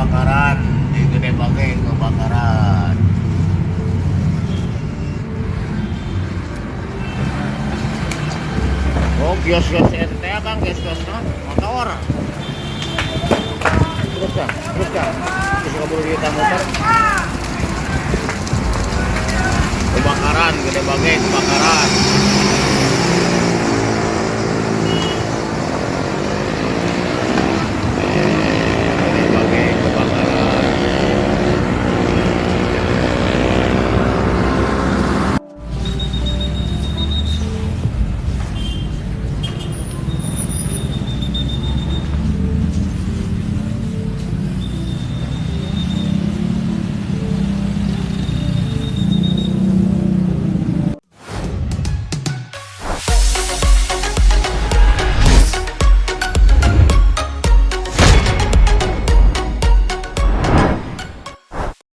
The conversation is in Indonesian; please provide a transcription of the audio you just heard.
kebakaran di Gede Bage, kebakaran. Oh, kios-kios ente bang, kios-kiosnya motor. Terus kan, terus kabur kita motor. Kebakaran, Gede Bage, kebakaran.